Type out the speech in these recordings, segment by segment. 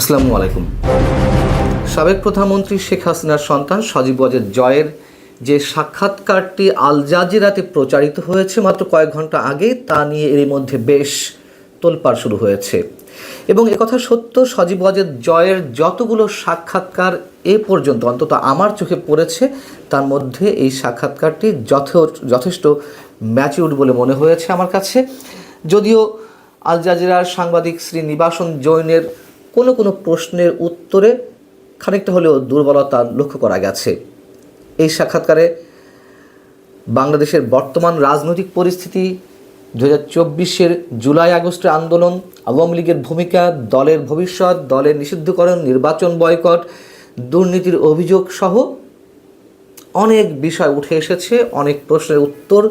আসসালামু আলাইকুম। সাবেক প্রধানমন্ত্রী শেখ হাসিনার সন্তান সজীব ওয়াজেদ জয়ের যে সাক্ষাৎকারটি আল জাজিরাতে প্রচারিত হয়েছে মাত্র কয়েক ঘন্টা আগে, তা নিয়ে এরই মধ্যে বেশ তোলপাড় শুরু হয়েছে। এবং একথা সত্য, সজীব ওয়াজেদ জয়ের যতগুলো সাক্ষাৎকার এ পর্যন্ত অন্তত আমার চোখে পড়েছে, তার মধ্যে এই সাক্ষাৎকারটি যথেষ্ট ম্যাচিউরড বলে মনে হয়েছে আমার কাছে। যদিও আল জাজিরার সাংবাদিক শ্রী নিবাসন জৈনের কোনো প্রশ্নের উত্তরে খানিকটা হলেও দুর্বলতা লক্ষ্য করা গেছে। এই সাক্ষাৎকারে বাংলাদেশের বর্তমান রাজনৈতিক পরিস্থিতি, 2024-এর জুলাই আগস্টের আন্দোলন, আওয়ামী লীগের ভূমিকা, দলের ভবিষ্যৎ, দলের নিষিদ্ধকরণ, নির্বাচন বয়কট, দুর্নীতির অভিযোগ সহ অনেক বিষয় উঠে এসেছে। অনেক প্রশ্নের উত্তর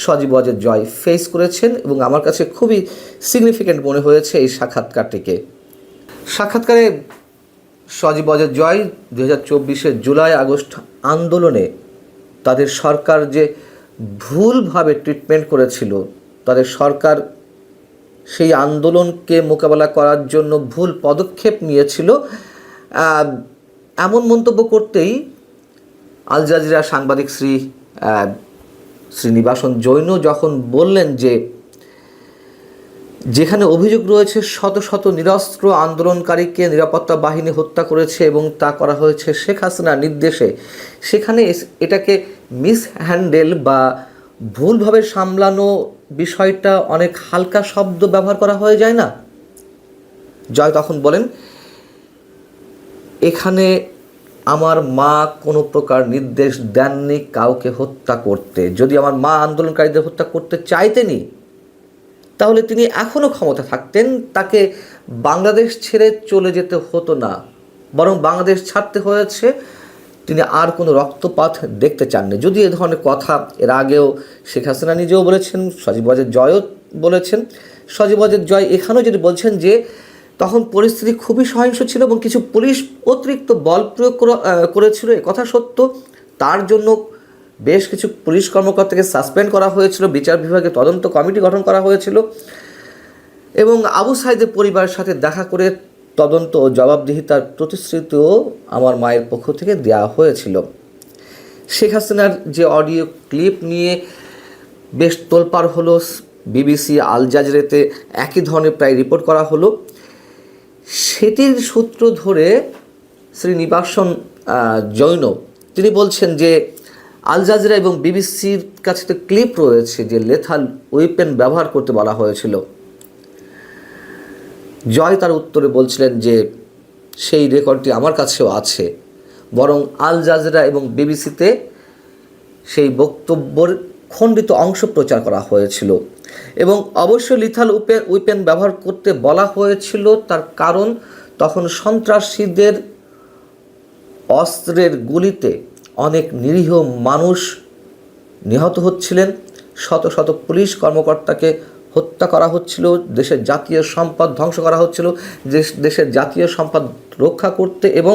সজীব ওয়াজেদ জয় ফেস করেছেন এবং আমার কাছে খুবই সিগনিফিক্যান্ট মনে হয়েছে এই সাক্ষাৎকারটিকে। সাক্ষাৎকারে সজীব ওয়াজেদ জয় 2024-এর জুলাই আগস্ট আন্দোলনে তাদের সরকার যে ভুলভাবে ট্রিটমেন্ট করেছিল, তাদের সরকার সেই আন্দোলনকে মোকাবেলা করার জন্য ভুল পদক্ষেপ নিয়েছিল, এমন মন্তব্য করতেই আল জাজিরা সাংবাদিক শ্রী নিবাসন জৈন যখন বললেন যে যেখানে অভিযোগ রয়েছে শত শত নিরস্ত্র আন্দোলনকারীকে নিরাপত্তা বাহিনী হত্যা করেছে এবং তা করা হয়েছে শেখ হাসিনার নির্দেশে, সেখানে এটাকে মিসহ্যান্ডেল বা ভুলভাবে সামলানো বিষয়টা অনেক হালকা শব্দ ব্যবহার করা হয়ে যায় না। জয় তখন বলেন, এখানে আমার মা কোনো প্রকার নির্দেশ দেননি কাউকে হত্যা করতে। যদি আমার মা আন্দোলনকারীদের হত্যা করতে চাইতেনি, তাহলে তিনি এখনও ক্ষমতা থাকতেন, তাকে বাংলাদেশ ছেড়ে চলে যেতে হতো না, বরং বাংলাদেশ ছাড়তে হয়েছে। তিনি আর কোনো রক্তপাত দেখতে চাননি। যদি এ ধরনের কথা এর আগেও শেখ হাসিনা নিজেও বলেছেন, সজীব ওয়াজেদ জয়ও বলেছেন। সজীব ওয়াজেদ জয় এখানেও যদি বলছেন যে তখন পরিস্থিতি খুবই সহিংস ছিল এবং কিছু পুলিশ অতিরিক্ত বল প্রয়োগ করেছিল, এ কথা সত্য। তার জন্য বেশ কিছু পুলিশ কর্মকর্তাকে সাসপেন্ড করা হয়েছিল, বিচার বিভাগে তদন্ত কমিটি গঠন করা হয়েছিল এবং আবু সাইদের পরিবারের সাথে দেখা করে তদন্ত ও জবাবদিহিতার প্রতিশ্রুতিও আমার মায়ের পক্ষ থেকে দেওয়া হয়েছিল। শেখ হাসিনার যে অডিও ক্লিপ নিয়ে বেশ তোলপাড় হলো, বিবিসি, আল জাজিরাতে একই ধরনের প্রায় রিপোর্ট করা হলো, সেটির সূত্র ধরে শ্রী নিবাসন জৈন তিনি বলছেন যে আল জাজিরা এবং বিবিসির কাছে তো ক্লিপ রয়েছে যে লেথাল ওয়েপেন ব্যবহার করতে বলা হয়েছিল। জয় তার উত্তরে বলছিলেন যে সেই রেকর্ডটি আমার কাছেও আছে, বরং আল জাজিরা এবং বিবিসিতে সেই বক্তব্যের খণ্ডিত অংশ প্রচার করা হয়েছিল এবং অবশ্যই লিথাল ওয়েপেন ব্যবহার করতে বলা হয়েছিল। তার কারণ তখন সন্ত্রাসীদের অস্ত্রের গুলিতে অনেক নিরীহ মানুষ নিহত হচ্ছিলেন, শত শত পুলিশ কর্মকর্তাকে হত্যা করা হচ্ছিল, দেশের জাতীয় সম্পদ ধ্বংস করা হচ্ছিল। দেশের জাতীয় সম্পদ রক্ষা করতে এবং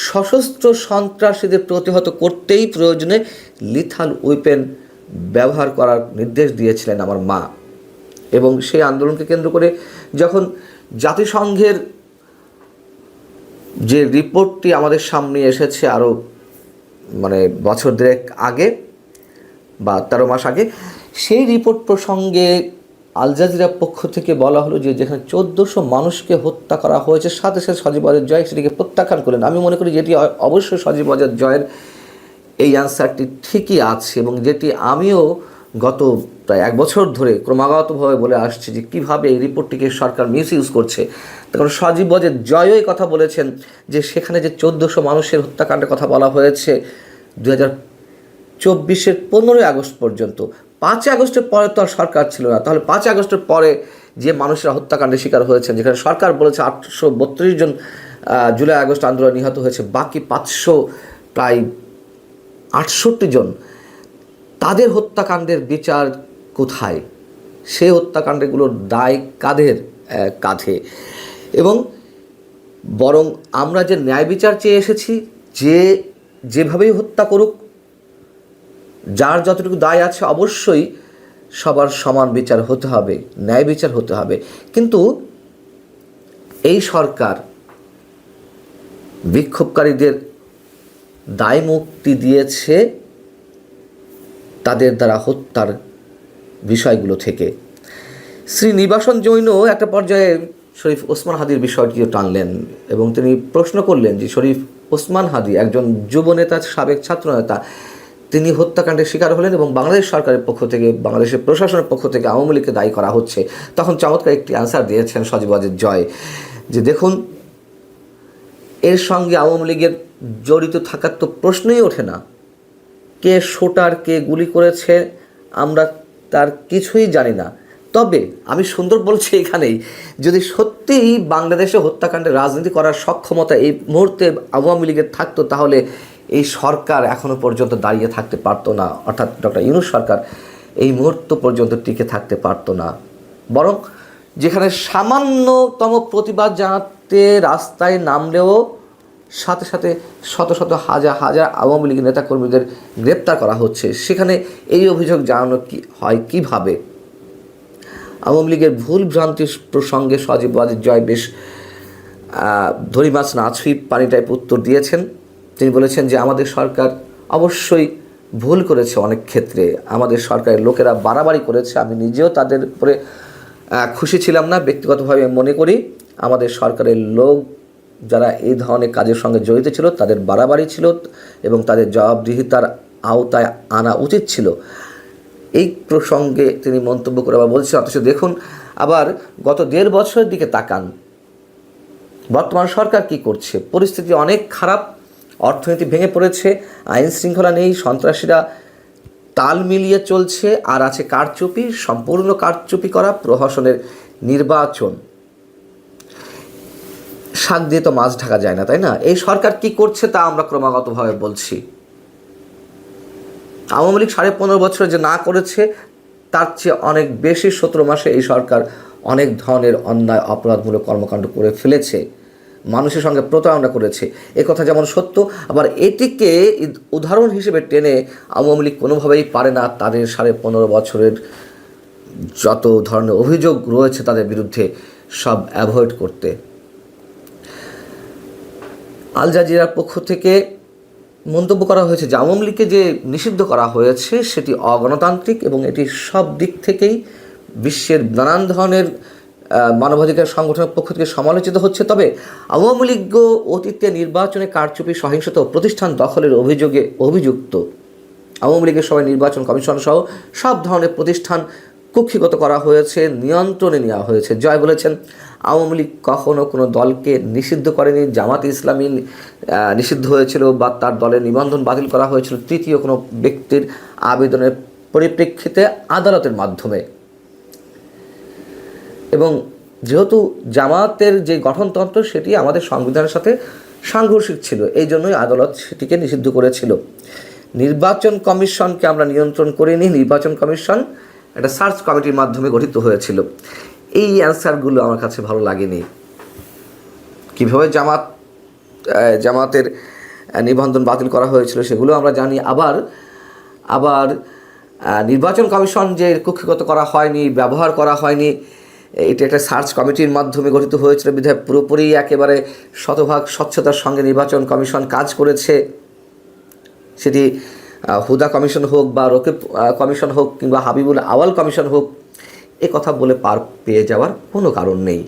সশস্ত্র সন্ত্রাসীদের প্রতিহত করতেই প্রয়োজনে লিথাল ওয়েপেন ব্যবহার করার নির্দেশ দিয়েছিলেন আমার মা। এবং সেই আন্দোলনকে কেন্দ্র করে যখন জাতিসংঘের যে রিপোর্টটি আমাদের সামনে এসেছে আরও বছর দেড়েক আগে বা 13 মাস আগে, সেই রিপোর্ট প্রসঙ্গে আল জাজিরার পক্ষ থেকে বলা হলো যে যেখানে 1400 মানুষকে হত্যা করা হয়েছে, সাথে সাথে সজীব ওয়াজেদ জয় সেটিকে প্রত্যাখ্যান করলেন। আমি মনে করি যেটি অবশ্যই সজীব ওয়াজেদ জয়ের এই অ্যান্সারটি ঠিকই আছে এবং যেটি আমিও গত প্রায় 1 বছর ধরে ক্রমাগতভাবে বলে আসছি যে কীভাবে এই রিপোর্টটিকে সরকার মিসইউজ করছে। তখন সজীব ওয়াজেদ জয়ও এই কথা বলেছেন যে সেখানে যে 1400 মানুষের হত্যাকাণ্ডের কথা বলা হয়েছে 2024-এর 15 আগস্ট পর্যন্ত, 5 আগস্টের পরে তো আর সরকার ছিল না, তাহলে 5 আগস্টের পরে যে মানুষেরা হত্যাকাণ্ডের শিকার হয়েছেন, যেখানে সরকার বলেছে 832 জন জুলাই আগস্ট আন্দোলনে নিহত হয়েছে, বাকি 500 প্রায় 68 জন, তাদের হত্যাকাণ্ডের বিচার কোথায়? সেই হত্যাকাণ্ডগুলোর দায় কাদের কাঁধে? এবং বরং আমরা যে ন্যায় বিচার চেয়ে এসেছি, যেভাবেই হত্যা করুক, যার যতটুকু দায় আছে অবশ্যই সবার সমান বিচার হতে হবে, ন্যায় বিচার হতে হবে। কিন্তু এই সরকার বিক্ষোভকারীদের দায় মুক্তি দিয়েছে তাদের দ্বারা হত্যার বিষয়গুলো থেকে। শ্রী নিবাসন জৈনও একটা পর্যায়ে শরীফ ওসমান হাদির বিষয়টিও টানলেন এবং তিনি প্রশ্ন করলেন যে শরীফ ওসমান হাদি একজন যুব নেতা, সাবেক ছাত্র নেতা, তিনি হত্যাকাণ্ডের শিকার হলেন এবং বাংলাদেশ সরকারের পক্ষ থেকে, বাংলাদেশের প্রশাসনের পক্ষ থেকে আওয়ামী লীগকে দায়ী করা হচ্ছে। তখন চমৎকার একটি অ্যান্সার দিয়েছেন সজীব ওয়াজেদ জয় যে দেখুন, এর সঙ্গে আওয়ামী লীগের জড়িত থাকার তো প্রশ্নই ওঠে না। কে শুটার, কে গুলি করেছে আমরা তার কিছুই জানি না। তবে আমি সুন্দর বলছি এখানেই, যদি সত্যিই বাংলাদেশে হত্যাকাণ্ডের রাজনীতি করার সক্ষমতা এই মুহূর্তে আওয়ামী লীগের থাকতো, তাহলে এই সরকার এখনও পর্যন্ত দাঁড়িয়ে থাকতে পারতো না, অর্থাৎ ডক্টর ইউনূস সরকার এই মুহূর্ত পর্যন্ত টিকে থাকতে পারতো না। বরং যেখানে সামান্যতম প্রতিবাদ জানাতে রাস্তায় নামলেও সাথে সাথে শত শত হাজার হাজার আওয়ামী লীগের নেতাকর্মীদের গ্রেপ্তার করা হচ্ছে, সেখানে এই অভিযোগ জানানো হয় কিভাবে? আওয়ামী লীগের ভুল ভ্রান্তির প্রসঙ্গে সজীব ওয়াজেদ জয় বেশ ধরি মাছ না ছুঁই পানি টাইপ উত্তর দিয়েছেন। তিনি বলেছেন যে আমাদের সরকার অবশ্যই ভুল করেছে, অনেক ক্ষেত্রে আমাদের সরকারের লোকেরা বাড়াবাড়ি করেছে। আমি নিজেও তাদের উপরে খুশি ছিলাম না, ব্যক্তিগতভাবে মনে করি আমাদের সরকারের লোক যারা এই ধরনের কাজের সঙ্গে জড়িত ছিল তাদের বাড়াবাড়ি ছিল এবং তাদের জবাবদিহিতার আওতায় আনা উচিত ছিল। এই প্রসঙ্গে তিনি মন্তব্য করে আবার বলছেন, অথচ দেখুন আবার গত 1.5 বছরের দিকে তাকান, বর্তমান সরকার কি করছে। পরিস্থিতি অনেক খারাপ, অর্থনীতি ভেঙে পড়েছে, আইন শৃঙ্খলা নেই, সন্ত্রাসীরা তাল মিলিয়ে চলছে, আর আছে কারচুপি, সম্পূর্ণ কারচুপি করা প্রহসনের নির্বাচন। শাক দিয়ে তো মাছ ঢাকা যায় না, তাই না? এই সরকার কি করছে তা আমরা ক্রমাগতভাবে বলছি। আওয়ামী লীগ 15.5 বছরে যে না করেছে তার চেয়ে অনেক বেশি 17 মাসে এই সরকার অনেক ধরনের অন্যায় অপরাধমূলক কর্মকাণ্ড করে ফেলেছে, মানুষের সঙ্গে প্রতারণা করেছে। একথা যেমন সত্য, আবার এটিকে উদাহরণ হিসেবে টেনে আওয়ামী লীগ কোনোভাবেই পারে না তাদের 15.5 বছরের যত ধরনের অভিযোগ রয়েছে তাদের বিরুদ্ধে সব অ্যাভয়েড করতে। আল জাজিরার পক্ষ থেকে মন্তব্য করা হয়েছে যে আওয়ামী লীগকে যে নিষিদ্ধ করা হয়েছে সেটি অগণতান্ত্রিক এবং এটি সব দিক থেকেই বিশ্বের নানান ধরনের মানবাধিকার সংগঠনের পক্ষ থেকে সমালোচিত হচ্ছে। তবে আওয়ামী লীগও অতীতে নির্বাচনে কারচুপি, সহিংসতা ও প্রতিষ্ঠান দখলের অভিযোগে অভিযুক্ত। আওয়ামী লীগের সবাই নির্বাচন কমিশন সহ সব ধরনের প্রতিষ্ঠান কুক্ষিগত করা হয়েছে, নিয়ন্ত্রণে নেওয়া হয়েছে। জয় বলেছেন, আওয়ামী লীগ কখনো কোনো দলকে নিষিদ্ধ করেনি। জামাতে ইসলামী নিষিদ্ধ হয়েছিল বা তার দলের নিবন্ধন বাতিল করা হয়েছিল তৃতীয় কোনো ব্যক্তির আবেদনের পরিপ্রেক্ষিতে আদালতের মাধ্যমে। এবং যেহেতু জামাতের যে গঠনতন্ত্র সেটি আমাদের সংবিধানের সাথে সাংঘর্ষিক ছিল, এই জন্যই আদালত সেটিকে নিষিদ্ধ করেছিল। নির্বাচন কমিশনকে আমরা নিয়ন্ত্রণ করিনি, নির্বাচন কমিশন একটা সার্চ কমিটির মাধ্যমে গঠিত হয়েছিল। এই অ্যান্সারগুলো আমার কাছে ভালো লাগেনি। কীভাবে জামাতের নিবন্ধন বাতিল করা হয়েছিল সেগুলো আমরা জানি। আবার নির্বাচন কমিশন যে কক্ষিগত করা হয়নি, ব্যবহার করা হয়নি, এটা একটা সার্চ কমিটির মাধ্যমে গঠিত হয়েছিল বিধায় পুরোপুরি একেবারে শতভাগ স্বচ্ছতার সঙ্গে নির্বাচন কমিশন কাজ করেছে। সেটি হুদা কমিশন হোক বা রকিব কমিশন হোক কিংবা হাবিবুল আওয়াল কমিশন হোক, এ কথা বলে পার পেয়ে যাওয়ার কোনো কারণ নেই।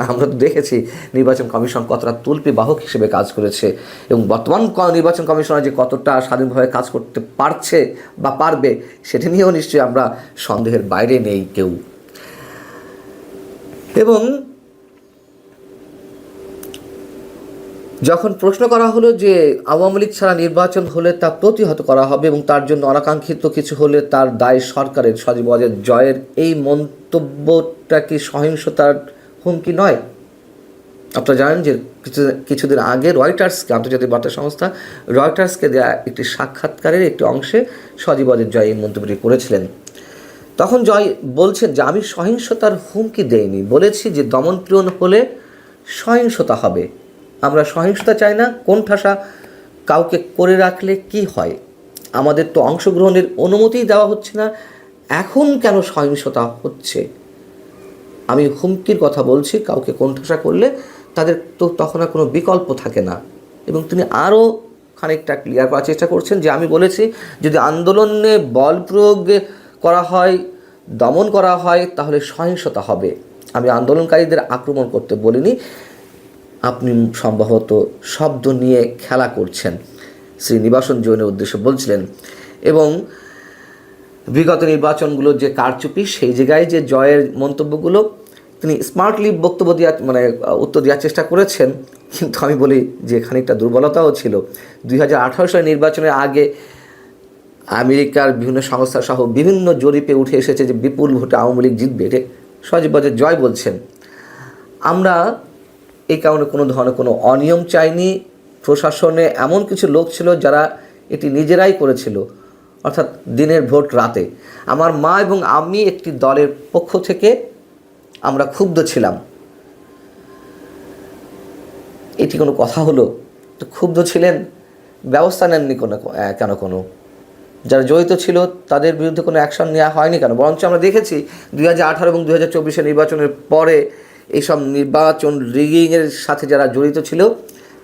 আমরা তো দেখেছি নির্বাচন কমিশন কতটা তুলপি বাহক হিসেবে কাজ করেছে এবং বর্তমান নির্বাচন কমিশনার যে কতটা স্বাধীনভাবে কাজ করতে পারছে বা পারবে সেটা নিয়েও নিশ্চয়ই আমরা সন্দেহের বাইরে নেই কেউ। এবং যখন প্রশ্ন করা হলো যে আওয়ামী লীগ ছাড়া নির্বাচন হলে তা প্রতিহত করা হবে এবং তার জন্য অনাকাঙ্ক্ষিত কিছু হলে তার দায় সরকারের, সজীব ওয়াজেদ জয়ের এই মন্তব্যটা কি সহিংসতার হুমকি নয়? আপনারা জানেন যে কিছুদিন আগে রয়টার্সকে, আন্তর্জাতিক বার্তা সংস্থা রয়টার্সকে দেওয়া একটি সাক্ষাৎকারের একটি অংশে সজীব ওয়াজেদ জয় এই মন্তব্যটি করেছিলেন। তখন জয় বলছেন যে আমি সহিংসতার হুমকি দেইনি, বলেছি যে দমনপীড়ন হলে সহিংসতা হবে। আমরা সহিংসতা চাই না। কোণঠাসা কাউকে করে রাখলে কি হয়? আমাদের তো অংশগ্রহণের অনুমতিই দেওয়া হচ্ছে না, এখন কেন সহিংসতা হচ্ছে? আমি হুমকির কথা বলছি, কাউকে কোণঠাসা করলে তাদের তো তখন আর কোনো বিকল্প থাকে না। এবং তিনি আরও খানিকটা ক্লিয়ার করার চেষ্টা করছেন যে আমি বলেছি যদি আন্দোলনে বল প্রয়োগ করা হয়, দমন করা হয়, তাহলে সহিংসতা হবে। আমি আন্দোলনকারীদের আক্রমণ করতে বলিনি, আপনি সম্ভবত শব্দ নিয়ে খেলা করছেন, শ্রীনিবাসন জৈনের উদ্দেশ্যে বলছিলেন। এবং বিগত নির্বাচনগুলোর যে কারচুপি, সেই জায়গায় যে জয়ের মন্তব্যগুলো তিনি স্মার্টলি বক্তব্য উত্তর দেওয়ার চেষ্টা করেছেন। কিন্তু আমি বলি যে খানিকটা দুর্বলতাও ছিল। 2018 সালের নির্বাচনের আগে আমেরিকার বিভিন্ন সংস্থা সহ বিভিন্ন জরিপে উঠে এসেছে যে বিপুল ভোটে আওয়ামী লীগ জিতবে, এটা সজীব ওয়াজেদ জয় বলছেন। আমরা এই কারণে কোনো ধরনের কোনো অনিয়ম চাইনি। প্রশাসনে এমন কিছু লোক ছিল যারা এটি নিজেরাই করেছিল, অর্থাৎ দিনের ভোট রাতে। আমার মা এবং আমি একটি দলের পক্ষ থেকে আমরা ক্ষুব্ধ ছিলাম। এটি কোনো কথা হলো? তো ক্ষুব্ধ ছিলেন, ব্যবস্থা নেননি কেন? কোনো যারা জড়িত ছিল তাদের বিরুদ্ধে কোনো অ্যাকশন নেওয়া হয়নি কেন? বরঞ্চ আমরা দেখেছি 2018 এবং 2024 নির্বাচনের পরে এইসব নির্বাচন রিগিংয়ের সাথে যারা জড়িত ছিল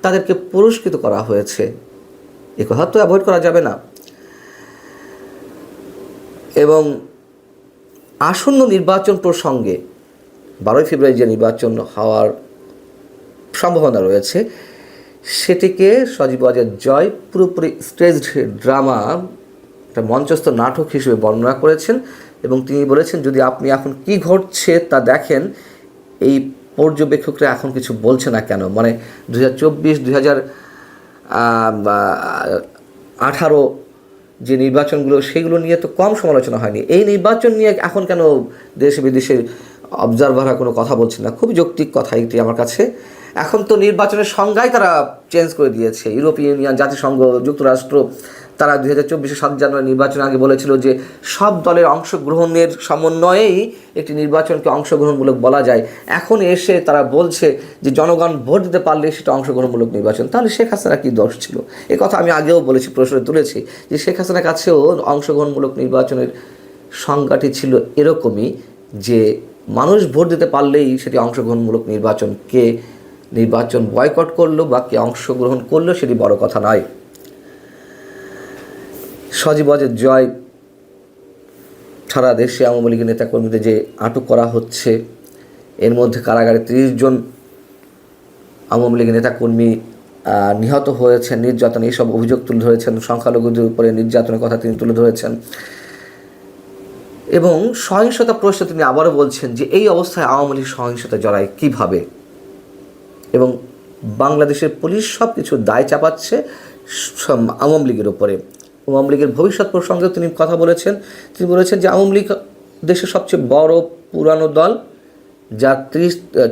তাদেরকে পুরস্কৃত করা হয়েছে। এ কথা তো অ্যাভয়েড করা যাবে না। এবং আসন্ন নির্বাচন প্রসঙ্গে 12 ফেব্রুয়ারি যে নির্বাচন হওয়ার সম্ভাবনা রয়েছে, সেটিকে সজীব ওয়াজেদ জয় পুরোপুরি স্টেজড ড্রামা, একটা মঞ্চস্থ নাটক হিসেবে বর্ণনা করেছেন। এবং তিনি বলেছেন যদি আপনি এখন কি ঘটছে তা দেখেন, এই পর্যবেক্ষকরা এখন কিছু বলছে না কেন? মানে 2024, 2018 যে নির্বাচনগুলো, সেগুলো নিয়ে তো কম সমালোচনা হয়নি। এই নির্বাচন নিয়ে এখন কেন দেশে বিদেশে অবজারভাররা কোনো কথা বলছে না? খুব যৌক্তিক কথা এটি আমার কাছে। এখন তো নির্বাচনের সংজ্ঞাই তারা চেঞ্জ করে দিয়েছে। ইউরোপীয় ইউনিয়ন, জাতিসংঘ, যুক্তরাষ্ট্র তারা 2024 7 জানুয়ারি নির্বাচনের আগে বলেছিল যে সব দলের অংশগ্রহণের সমন্বয়েই একটি নির্বাচনকে অংশগ্রহণমূলক বলা যায়। এখন এসে তারা বলছে যে জনগণ ভোট দিতে পারলে সেটা অংশগ্রহণমূলক নির্বাচন। তাহলে শেখ হাসিনা কী দোষ ছিল? এ কথা আমি আগেও বলেছি, প্রশ্নে তুলেছি যে শেখ হাসিনার কাছেও অংশগ্রহণমূলক নির্বাচনের সংজ্ঞাটি ছিল এরকমই, যে মানুষ ভোট দিতে পারলেই সেটি অংশগ্রহণমূলক নির্বাচন। কে নির্বাচন বয়কট করলো বা কে অংশগ্রহণ করলো সেটি বড় কথা নয়। সজীব ওয়াজেদ জয় সারা দেশে আওয়ামী লীগের নেতাকর্মীদের যে আটক করা হচ্ছে, এর মধ্যে কারাগারে 30 জন আওয়ামী লীগের নেতাকর্মী নিহত হয়েছেন, নির্যাতন, এইসব অভিযোগ তুলে ধরেছেন। সংখ্যালঘুদের উপরে নির্যাতনের কথা তিনি তুলে ধরেছেন। এবং সহিংসতা প্রশ্নে তিনি আবারও বলছেন যে এই অবস্থায় আওয়ামী লীগ সহিংসতা জড়ায় কীভাবে, এবং বাংলাদেশের পুলিশ সব কিছু দায় চাপাচ্ছে আওয়ামী লীগের উপরে। আওয়ামী লীগের ভবিষ্যৎ প্রসঙ্গেও তিনি কথা বলেছেন। তিনি বলেছেন যে আওয়ামী লীগ দেশের সবচেয়ে বড় পুরানো দল, যার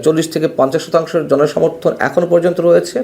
40 থেকে 50% জনসমর্থন এখনও পর্যন্ত রয়েছে।